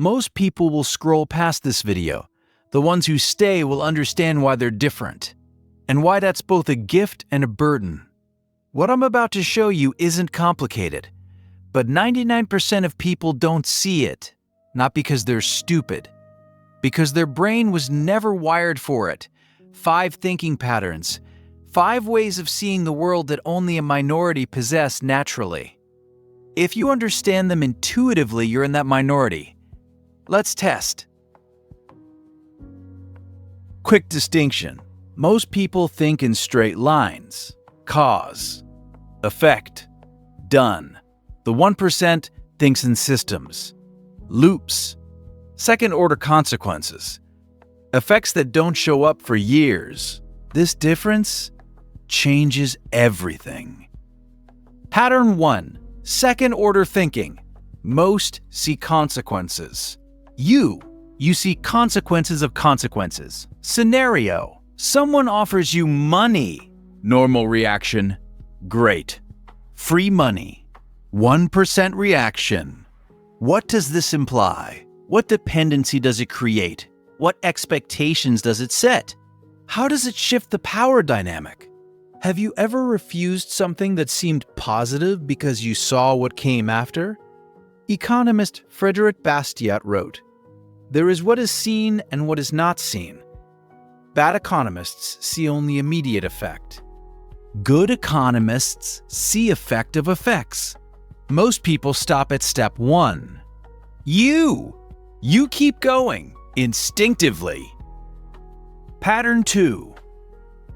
Most people will scroll past this video. The ones who stay will understand why they're different, and why that's both a gift and a burden. What I'm about to show you isn't complicated, but 99% of people don't see it, not because they're stupid, because their brain was never wired for it. 5 thinking patterns, 5 ways of seeing the world that only a minority possess naturally. If you understand them intuitively, you're in that minority. Let's test. Quick distinction. Most people think in straight lines. Cause, effect, done. The 1% thinks in systems. Loops, second-order consequences. Effects that don't show up for years. This difference changes everything. Pattern 1. Second-order thinking. Most see consequences. You see consequences of consequences. Scenario. Someone offers you money. Normal reaction. Great. Free money. 1% reaction. What does this imply? What dependency does it create? What expectations does it set? How does it shift the power dynamic? Have you ever refused something that seemed positive because you saw what came after? Economist Frederick Bastiat wrote, "There is what is seen and what is not seen. Bad economists see only immediate effect. Good economists see effect of effects." Most people stop at step 1. You keep going instinctively. Pattern 2.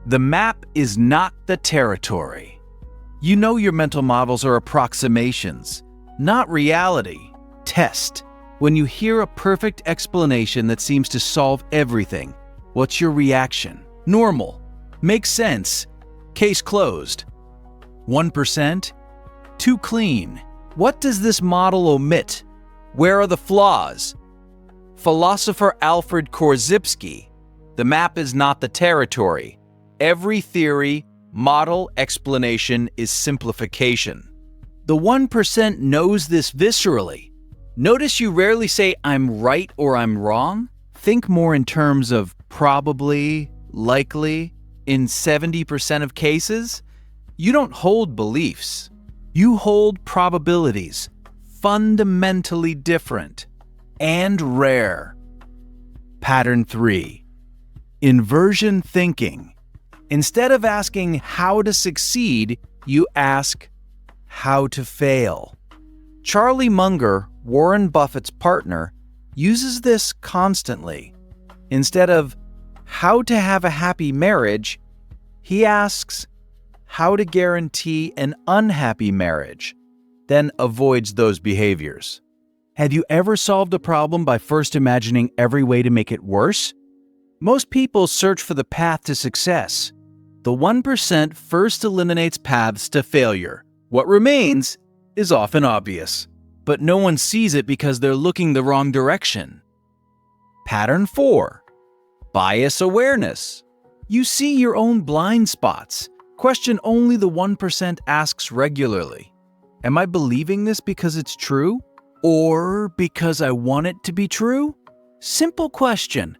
The map is not the territory. You know your mental models are approximations, not reality. Test. When you hear a perfect explanation that seems to solve everything, what's your reaction? Normal. Makes sense. Case closed. 1%? Too clean. What does this model omit? Where are the flaws? Philosopher Alfred Korzybski. The map is not the territory. Every theory, model, explanation is simplification. The 1% knows this viscerally. Notice you rarely say, "I'm right" or "I'm wrong." Think more in terms of probably, likely. In 70% of cases, you don't hold beliefs. You hold probabilities, fundamentally different and rare. Pattern 3. Inversion thinking. Instead of asking how to succeed, you ask how to fail. Charlie Munger, Warren Buffett's partner, uses this constantly. Instead of how to have a happy marriage, he asks how to guarantee an unhappy marriage, then avoids those behaviors. Have you ever solved a problem by first imagining every way to make it worse? Most people search for the path to success. The 1% first eliminates paths to failure. What remains is often obvious, but no one sees it because they're looking the wrong direction. Pattern 4. Bias awareness. You see your own blind spots. Question only the 1% asks regularly. Am I believing this because it's true? Or because I want it to be true? Simple question.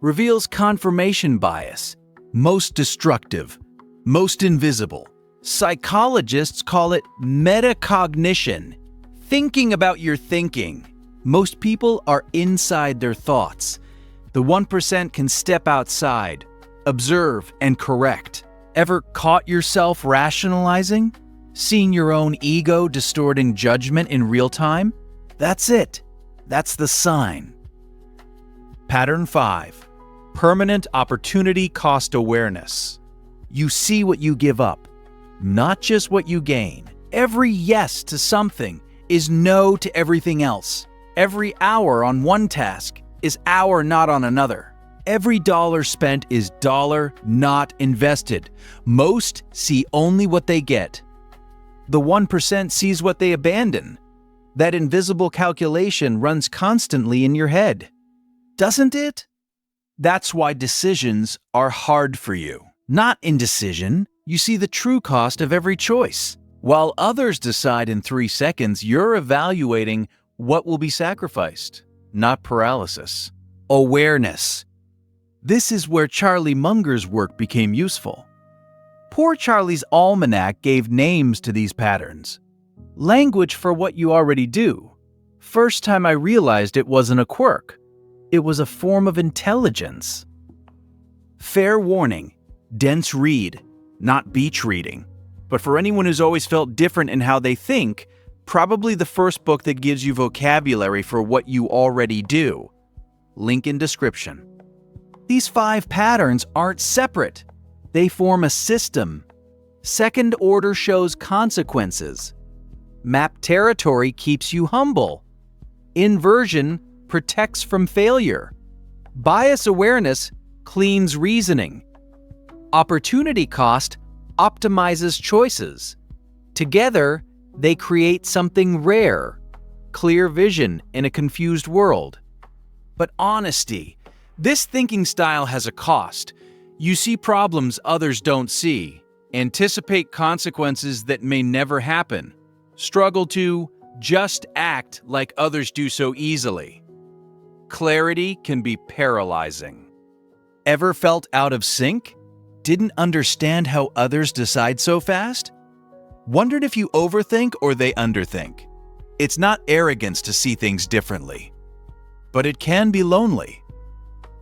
Reveals confirmation bias. Most destructive. Most invisible. Psychologists call it metacognition. Thinking about your thinking. Most people are inside their thoughts. The 1% can step outside, observe, and correct. Ever caught yourself rationalizing? Seen your own ego distorting judgment in real time? That's it. That's the sign. Pattern 5. Permanent opportunity cost awareness. You see what you give up, not just what you gain. Every yes to something is no to everything else. Every hour on one task is hour not on another. Every dollar spent is dollar not invested. Most see only what they get. The 1% sees what they abandon. That invisible calculation runs constantly in your head. Doesn't it? That's why decisions are hard for you. Not indecision. You see the true cost of every choice. While others decide in 3 seconds, you're evaluating what will be sacrificed. not paralysis. Awareness. This is where Charlie Munger's work became useful. Poor Charlie's almanac gave names to these patterns. Language for what you already do. First time I realized it wasn't a quirk. It was a form of intelligence. Fair warning, dense read, not beach reading. But for anyone who's always felt different in how they think, probably the first book that gives you vocabulary for what you already do. Link in description. These 5 patterns aren't separate. They form a system. Second order shows consequences. Map territory keeps you humble. Inversion protects from failure. Bias awareness cleans reasoning. Opportunity cost optimizes choices. Together, they create something rare, clear vision in a confused world. But honesty, this thinking style has a cost. You see problems others don't see, anticipate consequences that may never happen, struggle to just act like others do so easily. Clarity can be paralyzing. Ever felt out of sync? Didn't understand how others decide so fast? Wondered if you overthink or they underthink? It's not arrogance to see things differently, but it can be lonely.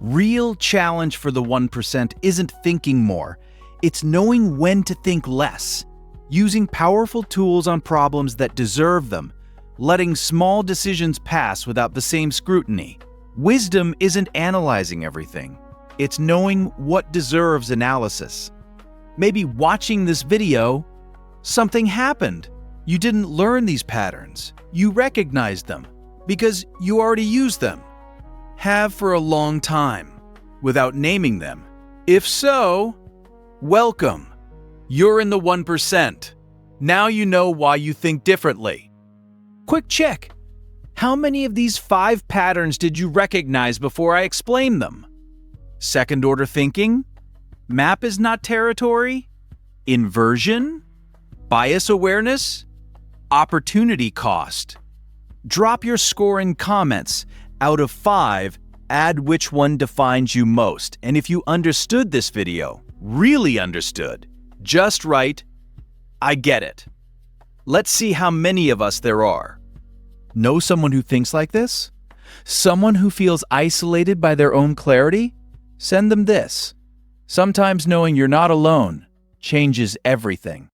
Real challenge for the 1% isn't thinking more, it's knowing when to think less, using powerful tools on problems that deserve them, letting small decisions pass without the same scrutiny. Wisdom isn't analyzing everything, it's knowing what deserves analysis. Maybe watching this video, something happened. You didn't learn these patterns, you recognized them because you already used them. Have for a long time, without naming them. If so, welcome. You're in the 1%. Now you know why you think differently. Quick check. How many of these 5 patterns did you recognize before I explained them? Second order thinking? Map is not territory? Inversion? Bias awareness? Opportunity cost? Drop your score in comments. Out of 5, add which one defines you most. And if you understood this video, really understood, just write, I get it. Let's see how many of us there are. Know someone who thinks like this? Someone who feels isolated by their own clarity? Send them this. Sometimes knowing you're not alone changes everything.